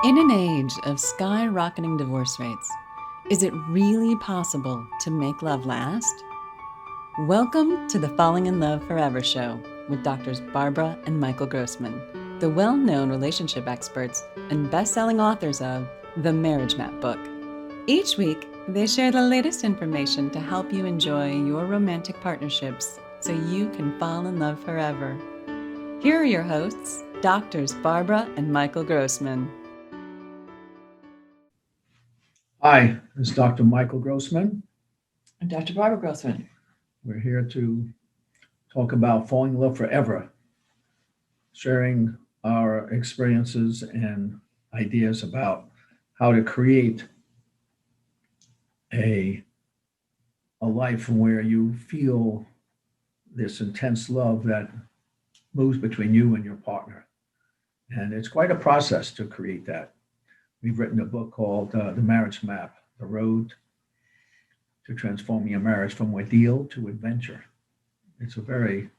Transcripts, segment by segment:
In an age of skyrocketing divorce rates, is it really possible to make love last? Welcome to the Falling in Love Forever show with Doctors Barbara and Michael Grossman, the well-known relationship experts and best-selling authors of The Marriage Map book. Each week, they share the latest information to help you enjoy your romantic partnerships so you can fall in love forever. Here are your hosts, Doctors Barbara and Michael Grossman. Hi, this is Dr. Michael Grossman. I'm Dr. Barbara Grossman. We're here to talk about falling in love forever, sharing our experiences and ideas about how to create a life where you feel this intense love that moves between you and your partner. And it's quite a process to create that. We've written a book called The Marriage Map, The Road to Transforming Your Marriage from Ordeal to Adventure. It's a very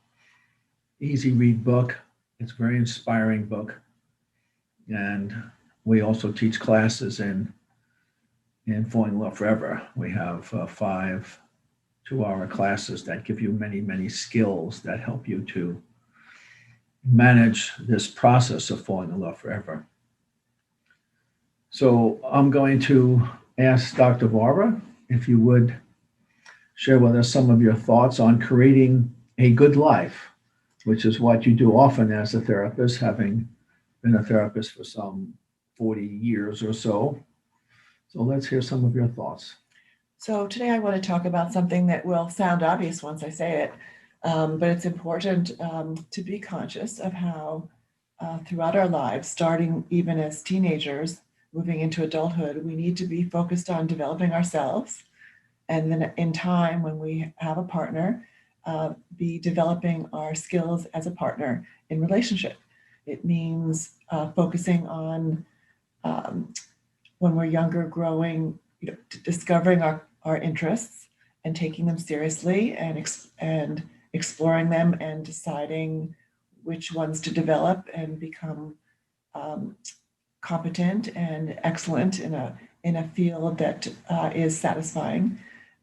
easy read book. It's a very inspiring book. And we also teach classes in Falling in Love Forever. We have 5 2-hour classes that give you many, many skills that help you to manage this process of falling in love forever. So I'm going to ask Dr. Barbara if you would share with us some of your thoughts on creating a good life, which is what you do often as a therapist, having been a therapist for some 40 years or so. So let's hear some of your thoughts. So today I want to talk about something that will sound obvious once I say it, but it's important to be conscious of how throughout our lives, starting even as teenagers, moving into adulthood, we need to be focused on developing ourselves. And then in time, when we have a partner, be developing our skills as a partner in relationship. It means focusing on when we're younger, growing, discovering our interests and taking them seriously and exploring them and deciding which ones to develop and become competent and excellent in a field that is satisfying,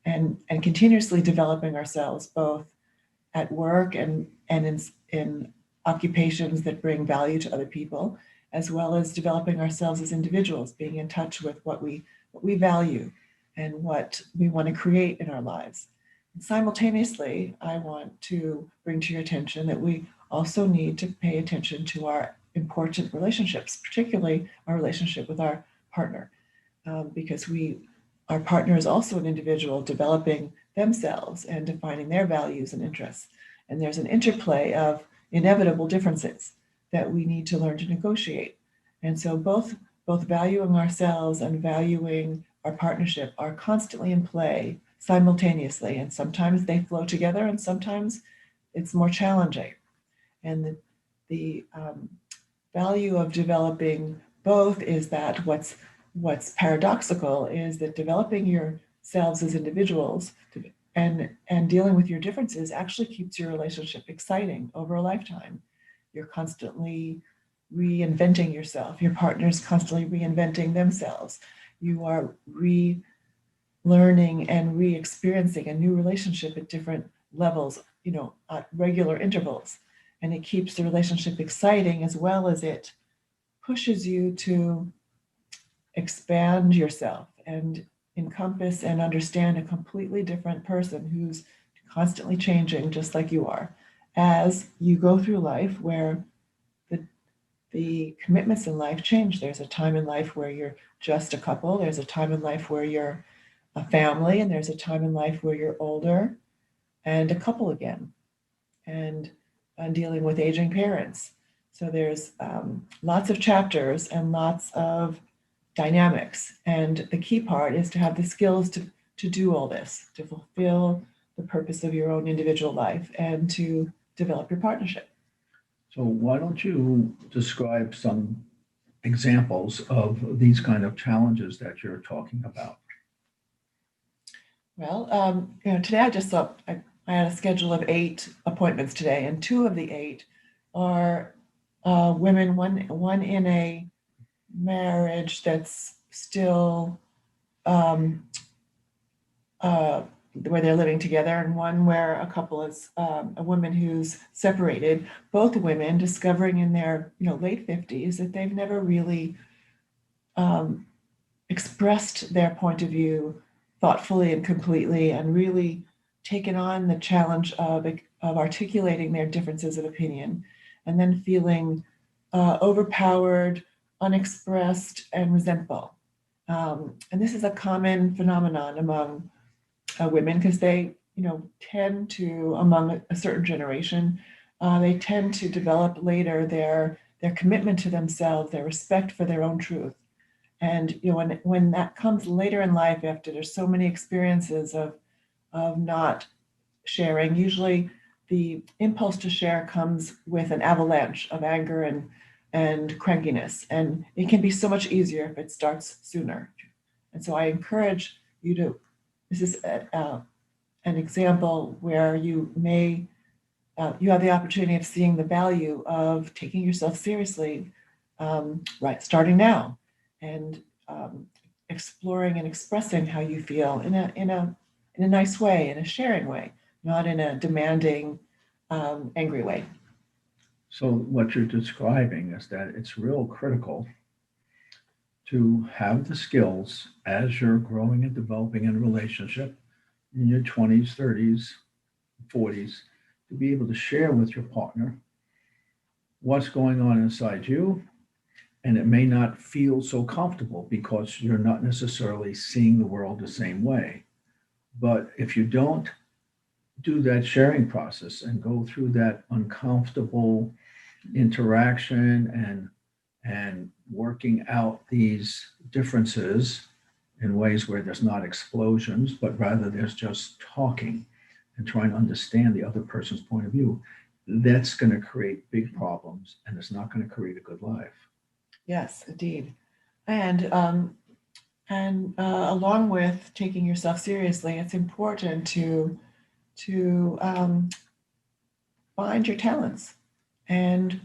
and continuously developing ourselves both at work and in occupations that bring value to other people, as well as developing ourselves as individuals, being in touch with what we value and what we want to create in our lives. And simultaneously, I want to bring to your attention that we also need to pay attention to our important relationships, particularly our relationship with our partner, because our partner is also an individual developing themselves and defining their values and interests. And there's an interplay of inevitable differences that we need to learn to negotiate. And so both valuing ourselves and valuing our partnership are constantly in play simultaneously. And sometimes they flow together and sometimes it's more challenging. And the value of developing both is that what's paradoxical is that developing yourselves as individuals and dealing with your differences actually keeps your relationship exciting over a lifetime. You're constantly reinventing yourself. Your partner's constantly reinventing themselves. You are relearning and re-experiencing a new relationship at different levels, at regular intervals. And it keeps the relationship exciting as well as it pushes you to expand yourself and encompass and understand a completely different person who's constantly changing just like you are as you go through life, where the commitments in life change. There's a time in life where you're just a couple. There's a time in life where you're a family, and there's a time in life where you're older and a couple again, and dealing with aging parents. So there's lots of chapters and lots of dynamics. And the key part is to have the skills to do all this, to fulfill the purpose of your own individual life and to develop your partnership. So why don't you describe some examples of these kind of challenges that you're talking about? Well, today I just thought I had a schedule of 8 appointments today, and 2 of the 8 are women, one in a marriage that's still um, where they're living together, and one where a couple is a woman who's separated. Both women discovering in their late 50s that they've never really um, expressed their point of view thoughtfully and completely, and really taken on the challenge of articulating their differences of opinion, and then feeling overpowered, unexpressed, and resentful. And this is a common phenomenon among women, because they, tend to, among a certain generation, they tend to develop later their commitment to themselves, their respect for their own truth. And when that comes later in life, after there's so many experiences of not sharing, usually the impulse to share comes with an avalanche of anger and crankiness, and it can be so much easier if it starts sooner. And so I encourage you to. This is an example where you may you have the opportunity of seeing the value of taking yourself seriously, right, starting now, and exploring and expressing how you feel in a nice way, in a sharing way, not in a demanding, angry way. So what you're describing is that it's real critical to have the skills as you're growing and developing in a relationship in your 20s, 30s, 40s, to be able to share with your partner what's going on inside you. And it may not feel so comfortable because you're not necessarily seeing the world the same way. But if you don't do that sharing process and go through that uncomfortable interaction and working out these differences in ways where there's not explosions, but rather there's just talking and trying to understand the other person's point of view, that's going to create big problems and it's not going to create a good life. Yes, indeed. And along with taking yourself seriously, it's important to find your talents and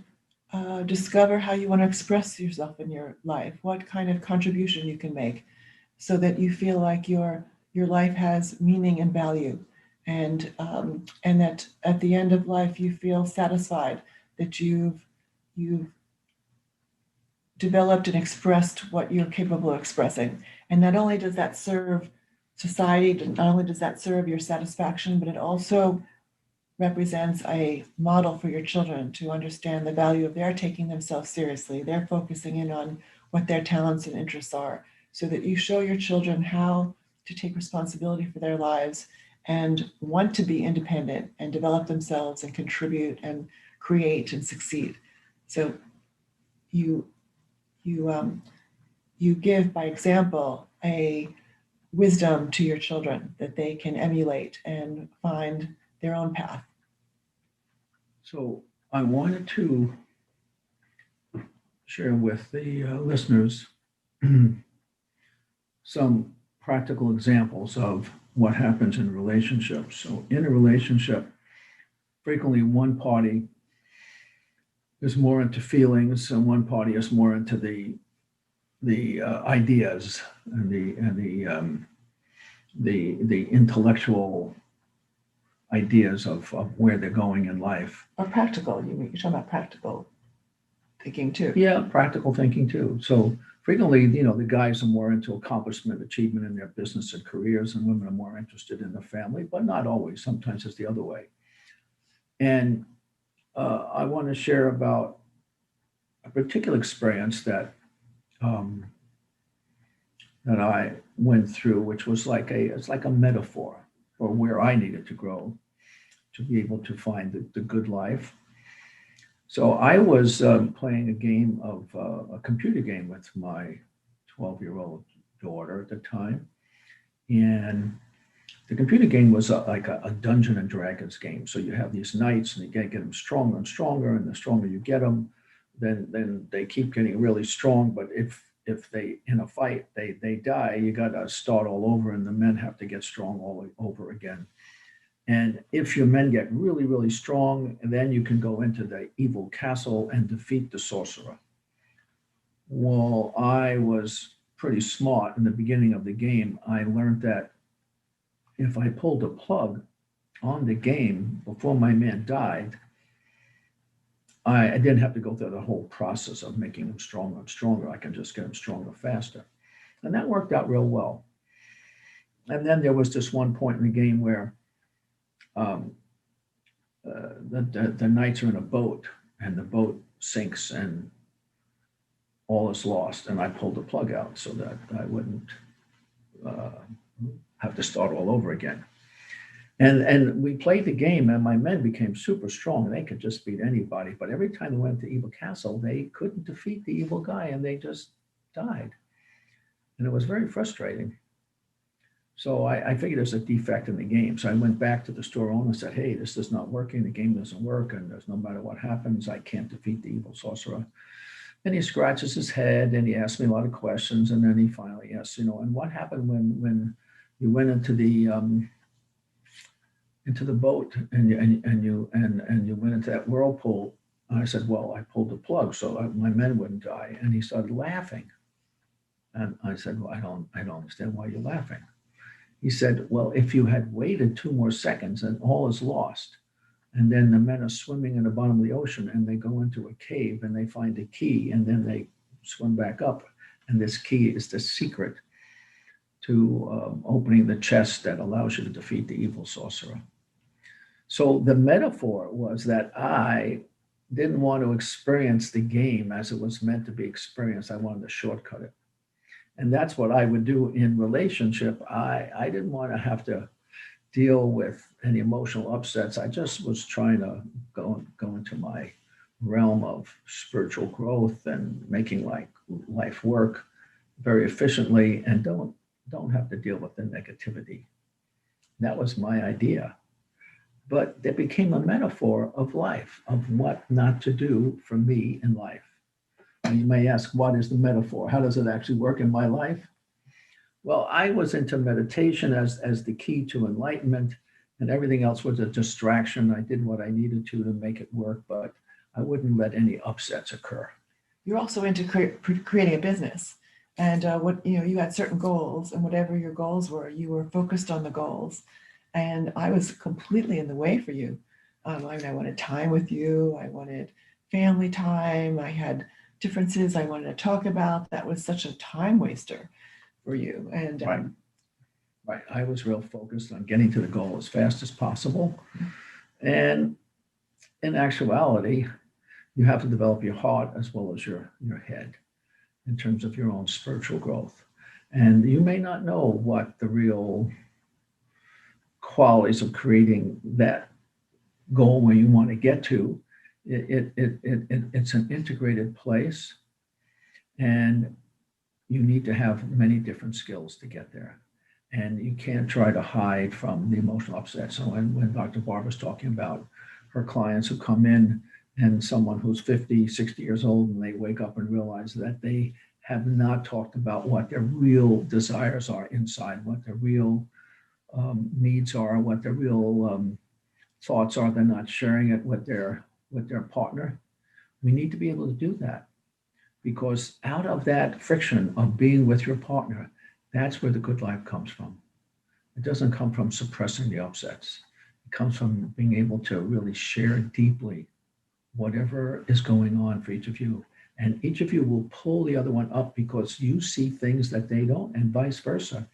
discover how you want to express yourself in your life, what kind of contribution you can make, so that you feel like your life has meaning and value, and that at the end of life you feel satisfied that you've developed and expressed what you're capable of expressing. And not only does that serve society, not only does that serve your satisfaction, but it also represents a model for your children to understand the value of their taking themselves seriously. They're focusing in on what their talents and interests are, so that you show your children how to take responsibility for their lives and want to be independent and develop themselves and contribute and create and succeed. So you you give by example a wisdom to your children that they can emulate and find their own path. So I wanted to share with the listeners some practical examples of what happens in relationships. So in a relationship, frequently one party is more into feelings and one party is more into the ideas and the intellectual ideas of where they're going in life. Or practical, you're talking about practical thinking too. Yeah, practical thinking too. So frequently, the guys are more into accomplishment, achievement in their business and careers, and women are more interested in the family, but not always. Sometimes it's the other way. And I want to share about a particular experience um, that I went through, which was it's like a metaphor for where I needed to grow to be able to find the good life. So I was playing a computer game with my 12-year-old daughter at the time. And the computer game was like a Dungeon and Dragons game. So you have these knights and you get them stronger and stronger. And the stronger you get them, then they keep getting really strong. But if they, in a fight, they die, you got to start all over and the men have to get strong all over again. And if your men get really, really strong, then you can go into the evil castle and defeat the sorcerer. Well, I was pretty smart in the beginning of the game. I learned that if I pulled a plug on the game before my man died, I didn't have to go through the whole process of making him stronger and stronger. I can just get him stronger faster. And that worked out real well. And then there was this one point in the game where um, the knights are in a boat and the boat sinks and all is lost. And I pulled the plug out so that I wouldn't uh, have to start all over again. And we played the game, and my men became super strong. They could just beat anybody. But every time they went to Evil Castle, they couldn't defeat the evil guy, and they just died. And it was very frustrating. So I figured there's a defect in the game. So I went back to the store owner and said, hey, this is not working. The game doesn't work, and there's no matter what happens, I can't defeat the evil sorcerer. And he scratches his head, and he asked me a lot of questions, and then he finally asked, and what happened when you went into the boat and you went into that whirlpool? And I said, well, I pulled the plug so my men wouldn't die. And he started laughing. And I said, well, I don't understand why you're laughing. He said, well, if you had waited 2 more seconds, then all is lost. And then the men are swimming in the bottom of the ocean, and they go into a cave and they find a key, and then they swim back up. And this key is the secret to opening the chest that allows you to defeat the evil sorcerer. So the metaphor was that I didn't want to experience the game as it was meant to be experienced. I wanted to shortcut it. And that's what I would do in relationship. I didn't want to have to deal with any emotional upsets. I just was trying to go into my realm of spiritual growth and making life work very efficiently and don't have to deal with the negativity. That was my idea. But it became a metaphor of life, of what not to do for me in life. And you may ask, what is the metaphor? How does it actually work in my life? Well, I was into meditation as the key to enlightenment, and everything else was a distraction. I did what I needed to make it work, but I wouldn't let any upsets occur. You're also into creating a business, and you had certain goals, and whatever your goals were, you were focused on the goals. And I was completely in the way for you. I wanted time with you. I wanted family time. I had differences I wanted to talk about. That was such a time waster for you. And Right. I was real focused on getting to the goal as fast as possible. And in actuality, you have to develop your heart as well as your head in terms of your own spiritual growth. And you may not know what the real qualities of creating that goal where you want to get to. It's an integrated place, and you need to have many different skills to get there. And you can't try to hide from the emotional upset. So when Dr. Barbara's talking about her clients who come in and someone who's 50, 60 years old, and they wake up and realize that they have not talked about what their real desires are inside, what their real needs are, what their real thoughts are. They're not sharing it with their partner. We need to be able to do that, because out of that friction of being with your partner, that's where the good life comes from. It doesn't come from suppressing the upsets. It comes from being able to really share deeply whatever is going on for each of you. And each of you will pull the other one up because you see things that they don't, and vice versa.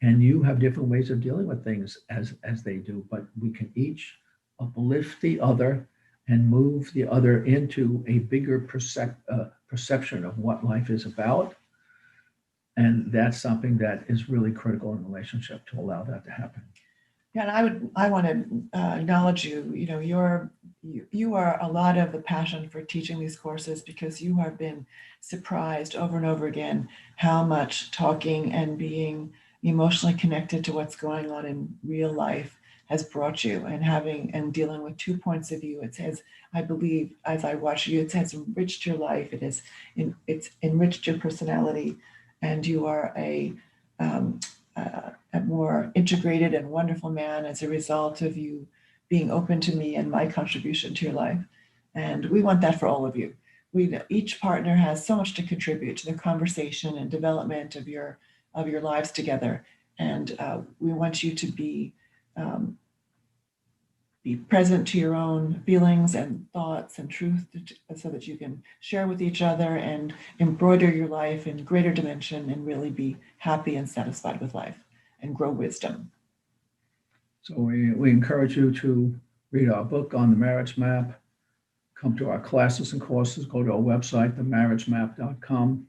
And you have different ways of dealing with things as they do, but we can each uplift the other and move the other into a bigger perception of what life is about. And that's something that is really critical in a relationship to allow that to happen. Yeah, and I want to acknowledge you. You are a lot of the passion for teaching these courses, because you have been surprised over and over again how much talking and being emotionally connected to what's going on in real life has brought you, and dealing with 2 points of view. It says, I believe, as I watch you, it has enriched your life. It's enriched your personality, and you are a more integrated and wonderful man as a result of you being open to me and my contribution to your life. And we want that for all of you. each partner has so much to contribute to the conversation and development of your lives together. And we want you to be present to your own feelings and thoughts and truth so that you can share with each other and embroider your life in greater dimension and really be happy and satisfied with life and grow wisdom. So we encourage you to read our book on the marriage map, come to our classes and courses, go to our website, themarriagemap.com.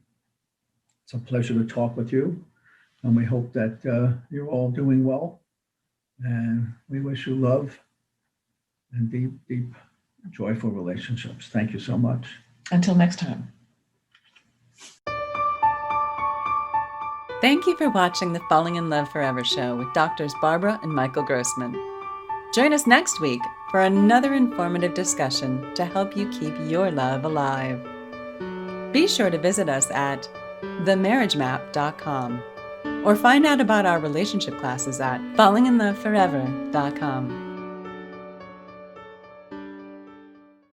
It's a pleasure to talk with you, and we hope that you're all doing well, and we wish you love and deep, joyful relationships. Thank you so much. Until next time. Thank you for watching the Falling in Love Forever show with Doctors Barbara and Michael Grossman. Join us next week for another informative discussion to help you keep your love alive. Be sure to visit us at themarriagemap.com or find out about our relationship classes at fallinginloveforever.com.